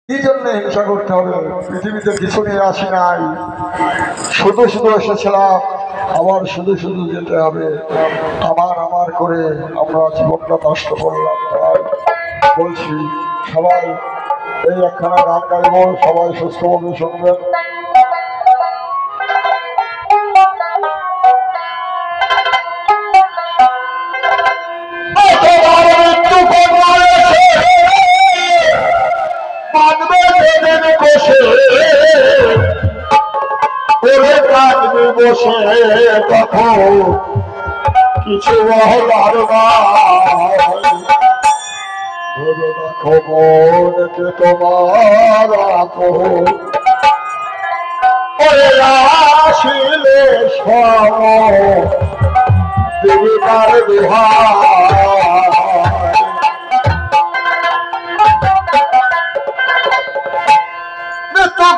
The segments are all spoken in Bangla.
কি জন্য হিংসা করতে হবে? পৃথিবীতে কিছু নিয়ে আসি নাই, শুধু শুধু এসেছিলাম, আবার শুধু শুধু যেতে হবে। আমার আমার করে আমরা জীবনটা নষ্ট করলাম। তাই বলছি, সবাই এই একখানা গান গাইব, সবাই সুস্থভাবে শুনবেন। বসে তখন কিছু হলার ভেবে দেখো মনকে তোমার আসিলে সমার বিহার মৃত্যু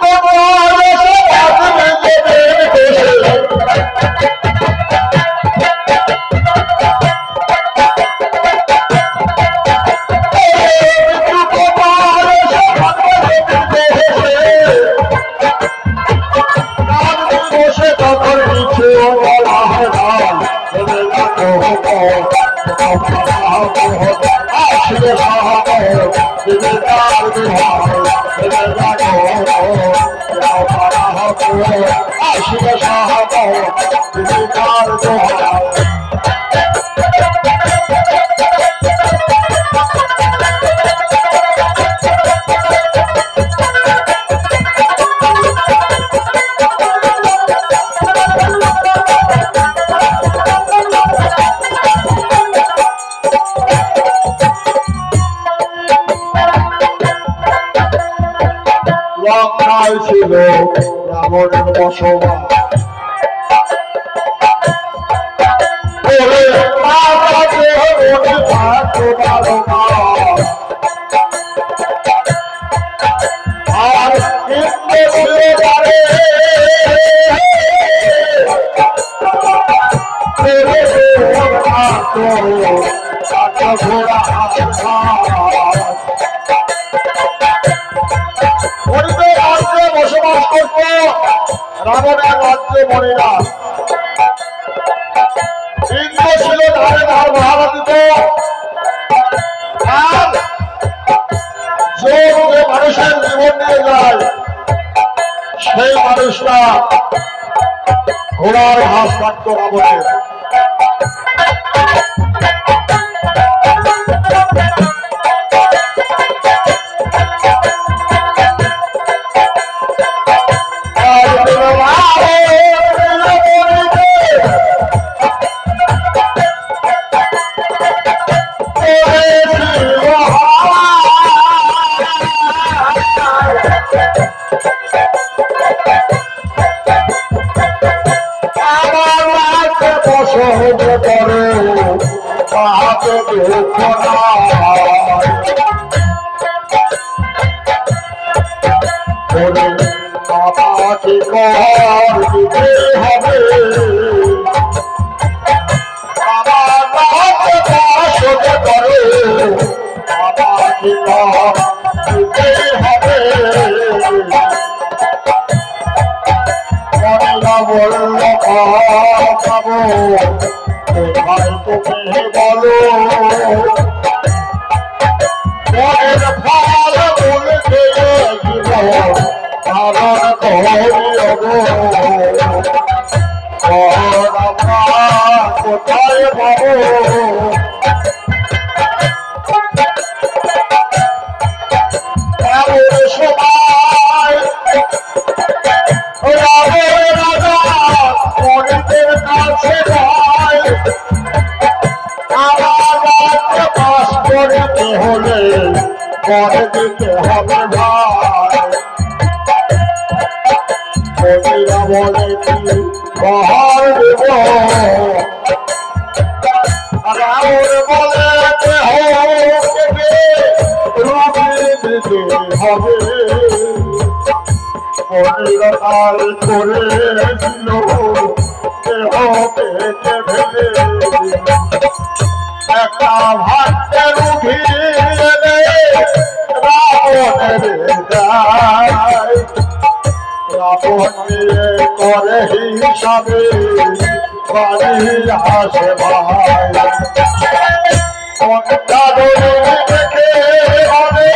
লঙ্কায় ছিল রাবণের বসবাস। আর বসবাস করত রাবণের রাজ্যে মরিরা। ইন্দ্র ছিল ধারে ধার ভাড়া দিত। আর যে মানুষের জীবন নিয়ে যায় সেই মানুষটা ঘোড়ার ঘাস কাটত রাবণের। পেটে ফেলে একটা ভাগ্যের উঠিয়ে রাবণের যায় রাবণ নিয়ে করে হিসাবে বাড়ি আসে ভাই দেখে হবে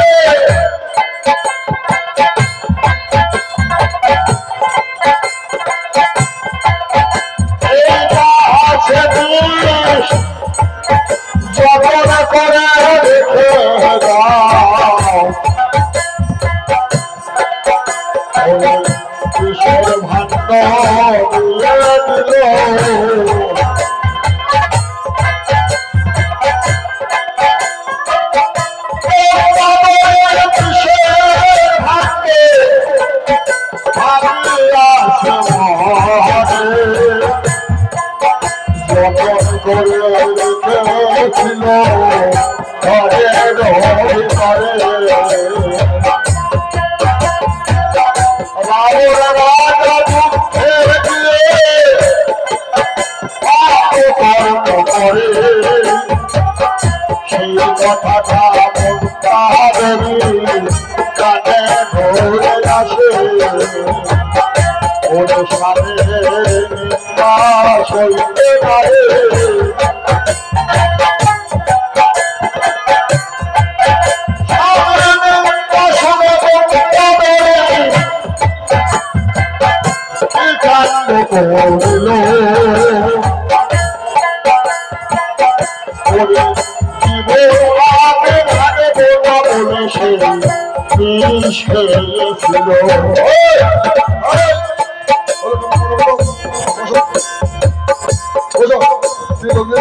এইটা আছে বিষ জগৎ করে দেখে দাও কিশোর ভাণ্ড দিয়ে দিল ছিল ঘরে রবি করে রাবণ রাজা দুঃখের দিয়ে কর্ম করে সেই কথাটা মন্তাদেবী কানে ধরে আসে ওর সামনে নিন্দা সইতে পারে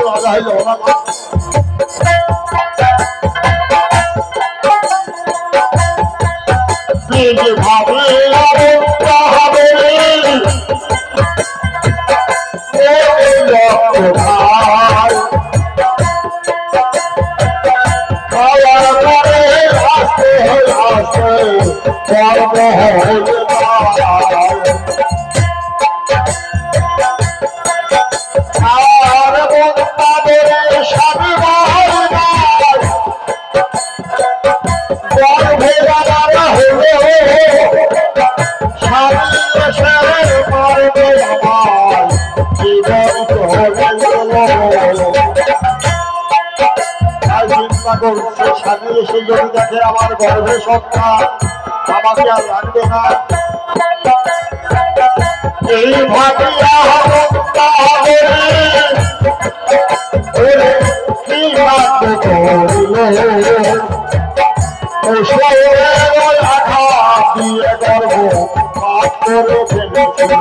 রাজা হয়ে যাবো না ভাবে স্বামী এসে যদি দেখে আমার গর্ভে সত্তা আমাকে আর রাখবে না এই ভাবিয়া দিয়ে গর্ভ পাঠ করে ফেলেছিল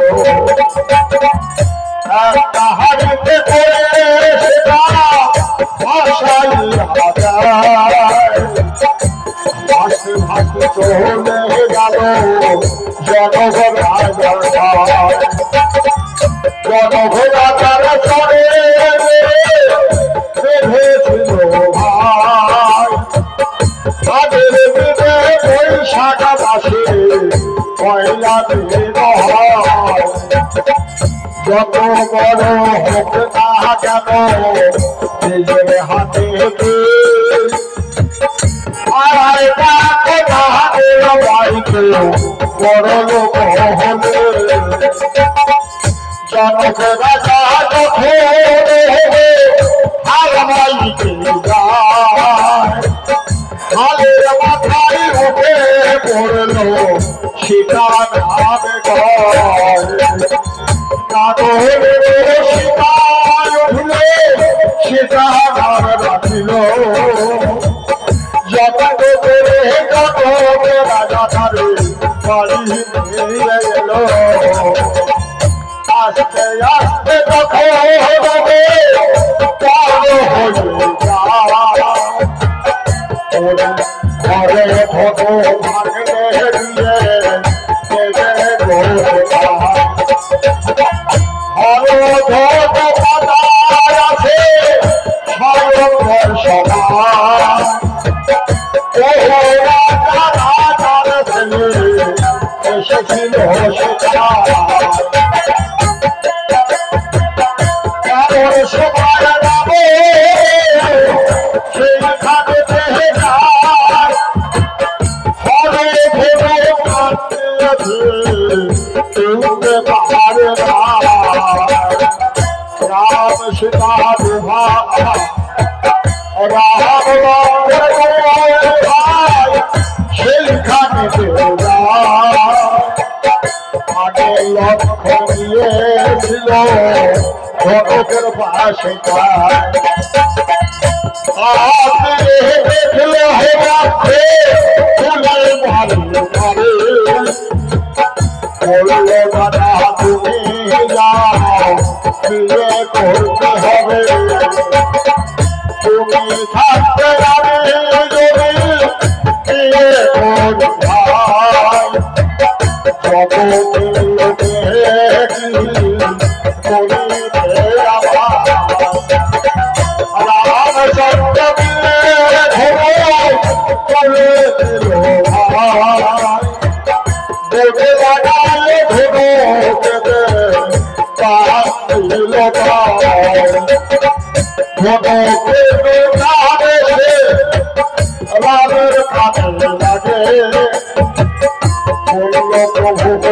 তাহারিতে করে সেটা ভাষাই ভাসতে ভাসতে চলে গেল জনঘোড়ার চড়ে বেঁধেছিল ভাই তাদের বেঁধে বৈশাখ মাসে পয়লা দিন হয় যত বড় হোক না কেন নিজের হাতে বড় লোক হলে জনক রাজা হালের মাথায় উঠে পড়ল সেটা নামে উঠলে সেটা নাম রাখিল যত করে যত রাজা তারে বাড়ি নিয়ে গেল আস্তে আস্তে তখন হবে ঘরে ধত ভাঙলে দিয়ে হর ধত পাতায় আছে স্বয়ংবর সভা এসেছিল সেটা আগে লক্ষ্য নিয়েছিল ঘটকের পাশে দেখল হেবাছে ফুলের মারে মারে বলল দাদা তুমি যাও বিয়ে করতে হবে তুমি থাকতে পারে যদি বিয়ে করতে প্রভু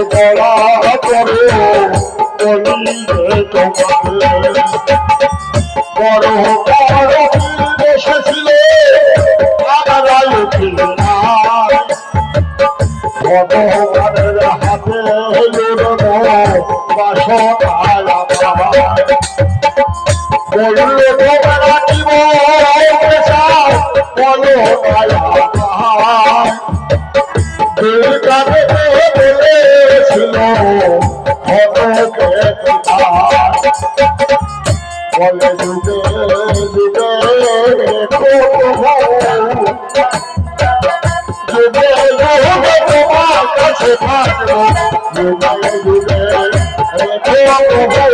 বলা করে বড় বড় বসেছিল ভগবানের হাতে বলল তোমরা কি বলতে চাও বলো বলেছিল বলে যুগে যুগে যুগে যুগে তোমার কাছে থাকবো যুগে যুগে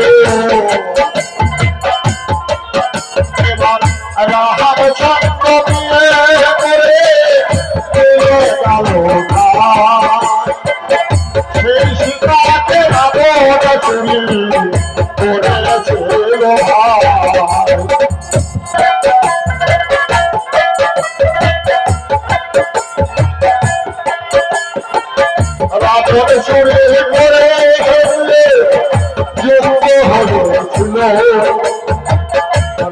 এবার রাহাব চন্দ্র বিয়ে করে সেই সীতাকে রাবণ চুরি করেছিল রাবণ চুরি করে যুদ্ধ হয়েছিল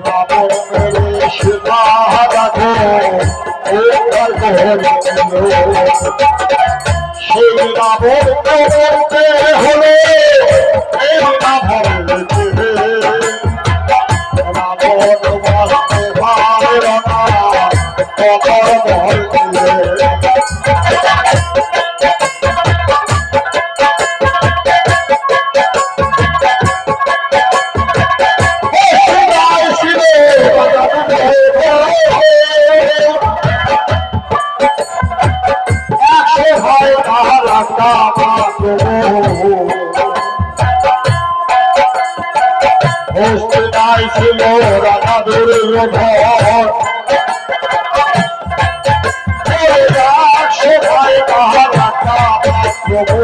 রাবণের সীতা রাখো সেই রাবণ বলতে হলে এই রাবণ বলতে পারে না কখন বলতে ছিল রাধা দুর্যোধন সবাই তাহার রাখা প্রভু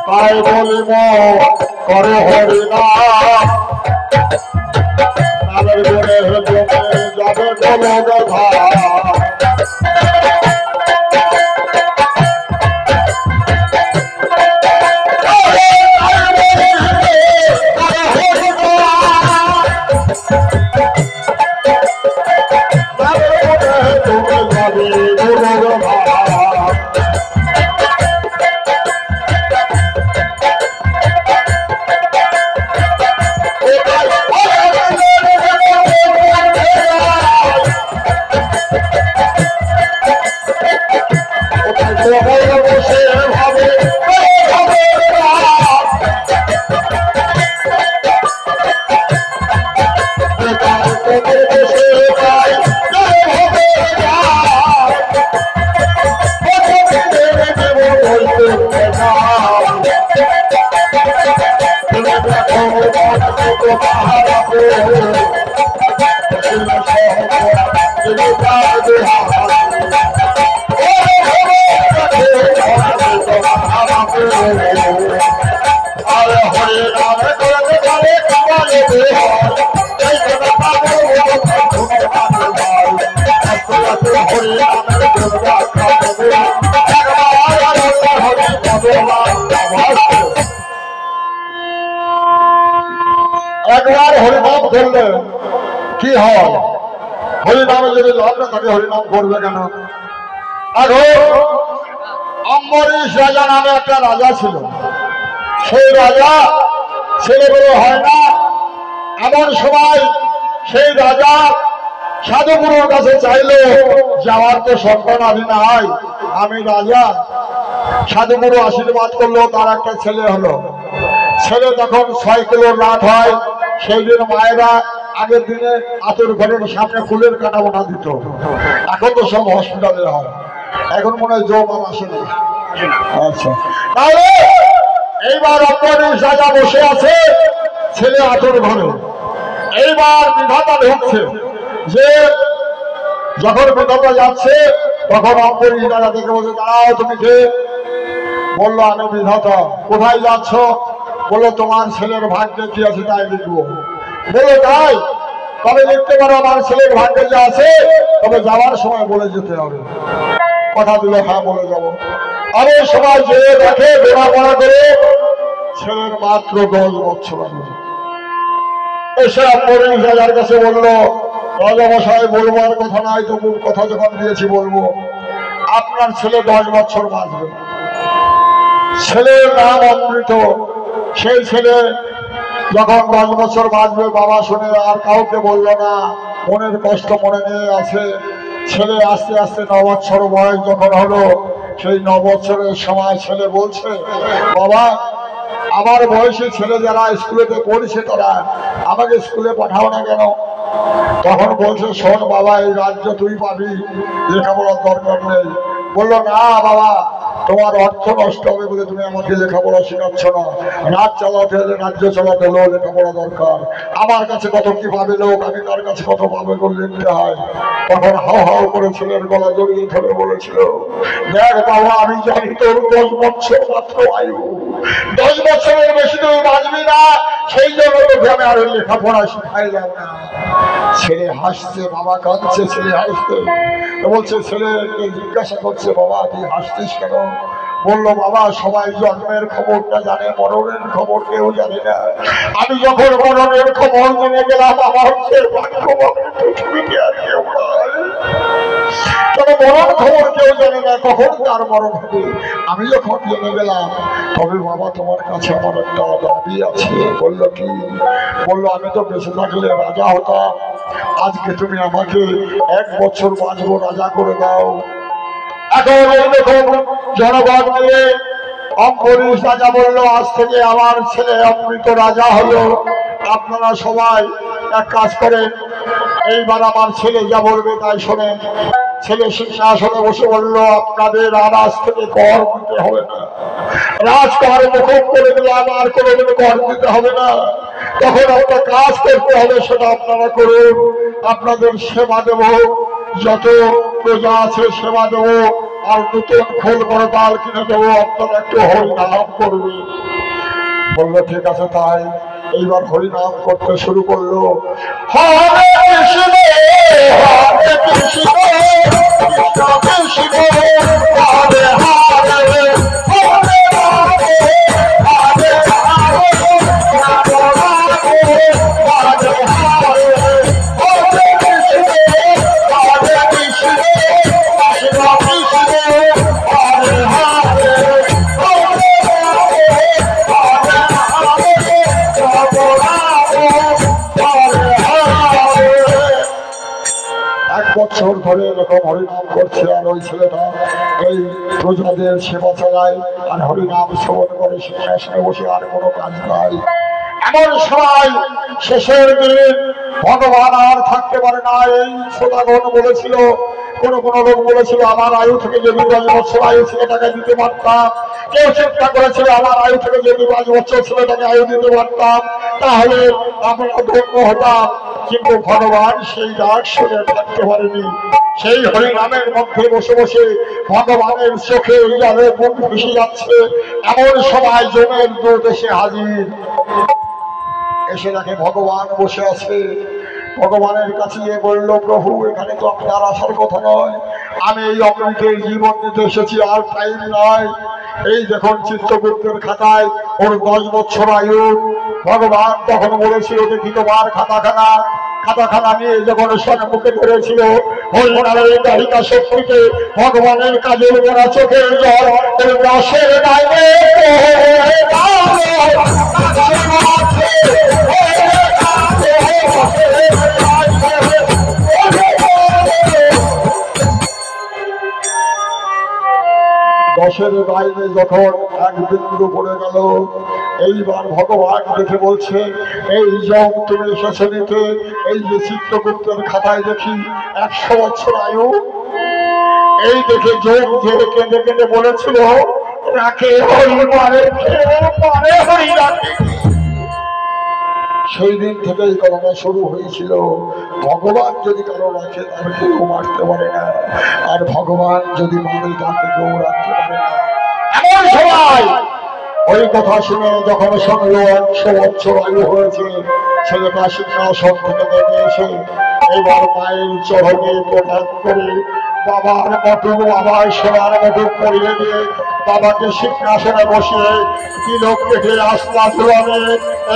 তাই বলিব করে হরিনা তাদের গুণের জমে যাবে জলগধা করলে কি হয়? হরিনামে যদি লাভ না থাকে হরিনাম করবে কেন? এখন অম্বরীশ রাজা নামে একটা রাজা ছিল। সেই রাজা ছেলেগুলো হয় না, এমন সময় সেই রাজা সাধুগুরুর কাছে চাইলো, যাওয়ার তো সন্তান আদি নাই, আমি রাজা। সাধুগুরু আশীর্বাদ করলো, তার একটা ছেলে হলো। ছেলে তখন 6 কিলোর রাত হয়, সেই দিন মায়েরা আগের দিনে আতর ঘরের সামনে ফুলের কাটা বোনা দিত। এখন তো সব হসপিটালে হয়, এখন মনে হয় জৌমান আসে না। আচ্ছা, তাহলে এইবার অম্বরীশ রাজা বসে আছে, ছেলে আতর ঘরে। এইবার বিধাতা ঢুকছে, যে যখন বিধাতা যাচ্ছে তখন অম্বরীশ রাজা থেকে বলছে, দাঁড়াও, তুমি কে? বললো, আমি বিধাতা। কোথায় যাচ্ছ? বললো, তোমার ছেলের ভাগ্যে কি আছে তাই লিখবো। বললো, তাই? তবে লিখতে পারো, আমার ছেলের ভাগ্যে যা আছে, তবে যাওয়ার সময় বলে যেতে হবে। কথা দিল, হ্যাঁ বলে যাবো। আমি সময় যে দেখে বেড়া করে ছেলের মাত্র 10 বছর আগে। এসে অম্বরীশ রাজার কাছে বললো, রাজামশাই, বলবার কথা নাই, তবু কথা যখন দিয়েছি বলবো। আপনার ছেলে 10 বছর বাঁচবে। ছেলের নাম অমৃত। সেই ছেলে যখন 10 বছর বাঁচবে, বাবা শুনে আর কাউকে বললো না, মনের কষ্ট মনে নিয়ে আছে। ছেলে আস্তে আস্তে 9 বছর বয়স যখন হলো, সেই 9 বছরের সময় ছেলে বলছে, বাবা, আমার বয়সী ছেলে যারা স্কুলেতে পড়ছে তারা আমাকে স্কুলে পাঠাও না কেন? তখন বলছে, শোন বাবা, এই রাজ্য তুই পাবি, লেখাপড়ার দরকার নেই। বললো, না বাবা, তোমার অর্থ নষ্ট হবে বলে তুমি আমাকে লেখাপড়া শেখাচ্ছ না। রাজ চালাতে হলে, রাজ্য চালাতে হলেও লেখাপড়া দরকার। আমার কাছে কত কি পাবে লোক, আমি তার কাছে কত পাবে করে লিখতে হয়। তখন হাও হাও করে ছেলের গলা জড়িয়ে ধরে বলেছিল, দেখ বাবা, আমি জানি তোর 10 বছর মাত্র আয়ু, 10 বছরের বেশি তুমি বাঁচবি না, সেই জন্য তোকে আমি আরো লেখাপড়া শিখাইলাম না। ছেলে হাসছে, বাবা কাঁদছে, ছেলে হাসছে। বলছে, ছেলেকে জিজ্ঞাসা করছে, বাবা তুই হাসছিস কেন? বললো, বাবা, সবাই জন্মের খবরটা জানে, মরণের খবর কেউ জানে না। আমি যখন মরণের খবর জেনে গেলাম, আমার পৃথিবীতে আর কেউ নাই। তবে মরণ খবর কেউ জানে না, কখন তার মরণ হবে। আমি যখন জেনে গেলাম, তবে বাবা তোমার কাছে আমার একটা দাবি আছে। বললো, কি? বললো, আমি তো বেঁচে থাকলে রাজা হতাম, আজকে তুমি আমাকে 1 বছর বাঁচবো, রাজা করে দাও। এখন এই দেখুন জনগণ মিলে অম্বরীশ রাজা বললো, আজ থেকে আমার ছেলে অমৃত রাজা হলো। আপনারা সবাই এক কাজ করেন, এইবার আমার ছেলে যা বলবে তাই শোনেন। ছেলে সিংহাসনে বসে বললো, আপনাদের আর আজ থেকে কর দিতে হবে না। রাজকর মুখোপ করে দিলাম, আর কোনোদিন কর দিতে হবে না। তখন একটা কাজ করতে হবে, সেটা আপনারা করুন। আপনাদের সেবা দেব, যত প্রজা আছে সেবা দেব, আর নতুন খোল করে তাল কিনে দেবো, আপনারা একটু হরিনাম করবে। বললো, ঠিক আছে তাই। এইবার হরিনাম করতে শুরু করলো, হরে কৃষ্ণ হরে কৃষ্ণ কৃষ্ণ কৃষ্ণ হরে হরে হরে রাধে রাধে রাধে রাধে রাধে হরে হরে কৃষ্ণ হরে কৃষ্ণ কৃষ্ণ কৃষ্ণ হরে হরে হরে বছর ধরে এরকম হরিনাম করছে, আর ওই ছেলেটা এই প্রজাদের সেবা চালায় আর হরিনাম শ্রবণ করে সিংহাসনে বসে, আর কোনো কাজ নাই। এমন সময় শেষের দিন ভগবান আর থাকতে পারে না। এই শ্রোতাগণ বলেছিল, কোন কোন লোক বলেছিল, আমার আয়ু থেকে যদি 10 বছর আয়ু ছেলেটাকে দিতে পারতাম। কেউ চিন্তা করেছিল, আমার আয়ু থেকে যদি 5 বছর ছেলেটাকে আয়ু দিতে পারতাম, তাহলে আমরা ধন্য হতাম। কিন্তু ভগবান সেই ডাক শুনে থাকতে পারেনি। সেই হরিনামের মধ্যে বসে বসে ভগবানের চোখে জলে মুখ ভেসে যাচ্ছে। এমন সময় জমের দূত এসে হাজির। এসে দেখে ভগবান বসে আছে। ভগবানের কাছে গিয়ে বলল, প্রভু, এখানে তো আপনার আসার কথা নয়, আমি এই অমৃতের জীবন দিতে এসেছি, আর টাইম নয়। এই দেখুন চিত্রগুপ্তের খাতায় ওর 10 বছর আয়ু, ভগবান তখন বলেছিল দেখি তোমার খাতাখানা নিয়ে যখন মুখে ধরেছিল হরিণালের গায়িকা শক্তিকে ভগবানের কাজের গোড়া চোখের জল রসের গায়ে দশের বাইরে যখন এক বিন্দু পড়ে গেল, এইবার ভগবান দেখে বলছে এই যোগ তুমি এসেছো নিতে, এই যে চিত্রগুপ্তের খাতায় দেখি 100 বছর আয়ু। এই দেখে যোগ ঝেড়ে কেঁদে কেঁদে বলেছিল রাখে হরি মারে হরি রাখে। সেই দিন থেকে এই ঘটনা শুরু হয়েছিল। ভগবান যদি কারো রাখে তার কেউ মারতে পারে না, আর ভগবান যদি মারে তাকে কেউ রাখতে পারে না। এমন সময় ওই কথা শুনে যখন শুনলো 100 বছর আয়ু হয়েছে, ছেলেটা সিংহাসন থেকে নেমে এসে এবার মায়ের চরণে প্রণাম করে বাবার মতো বাবার সোনার মতো পরিয়ে দিয়ে বাবাকে সিংহাসনে বসিয়ে তিলক কেটে রাস্তা ধোয়াবে।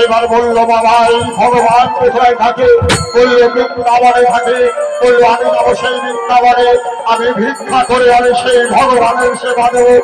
এবার বলল বাবা এই ভগবান কোথায় থাকে? বলল বৃন্দাবনে থাকে। বলল আমি যাবো সেই বৃন্দাবনে, আমি ভিক্ষা করে আমি সেই ভগবানের সেবা দেবো।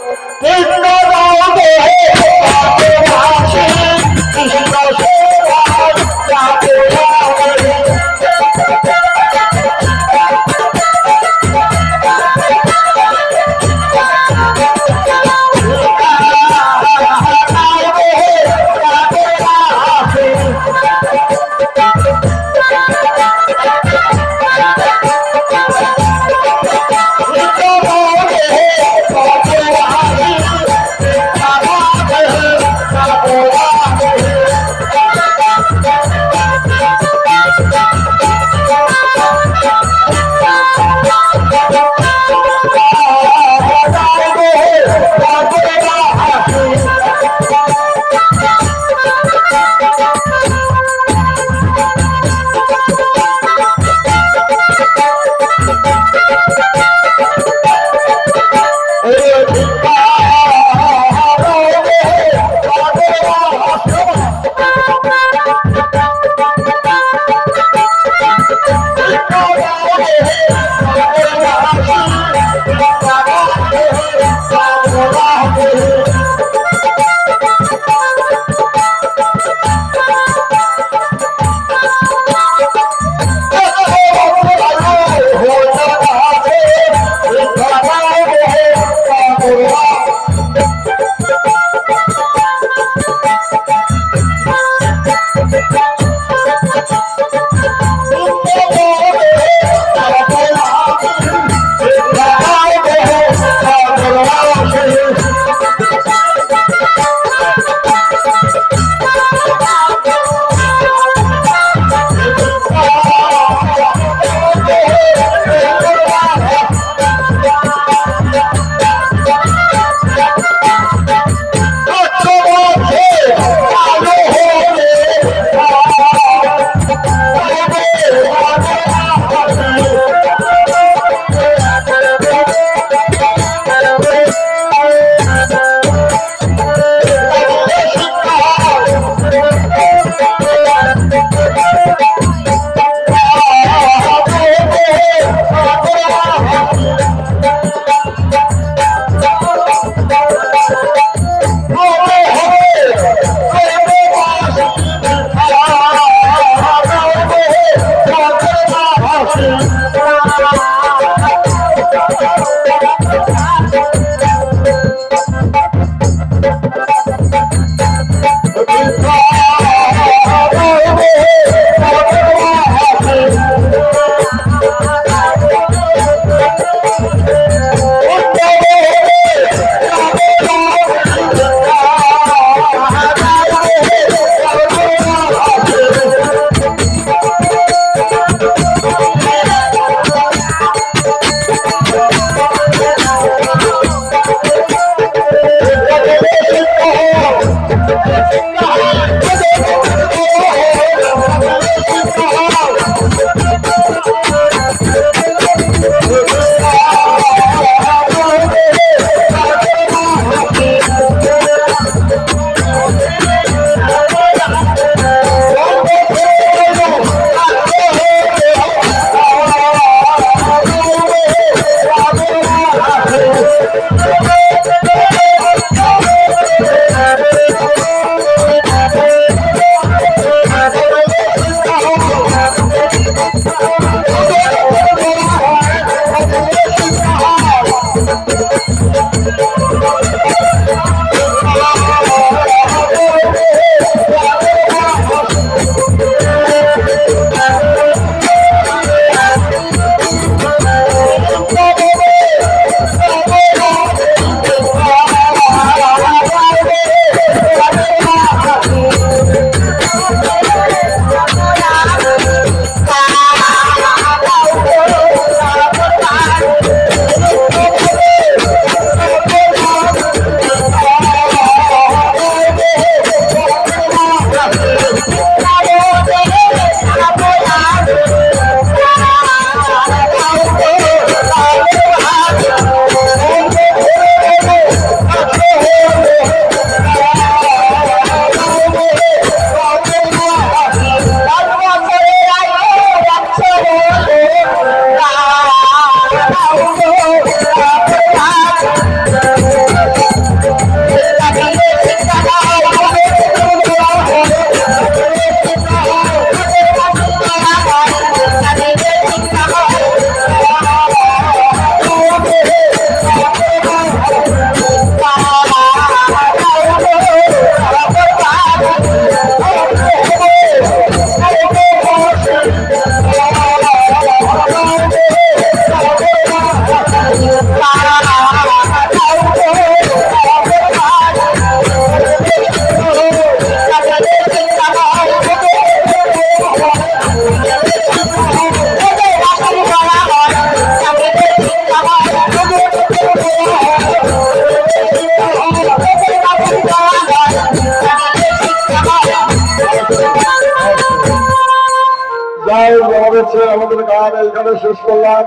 আমাদের গান এইখানে শেষ করলাম।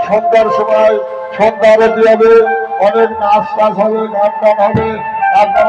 সন্ধ্যার সময় সন্ধ্যা আরতি হবে, অনেক নাচ টাচ হবে, গান টান হবে।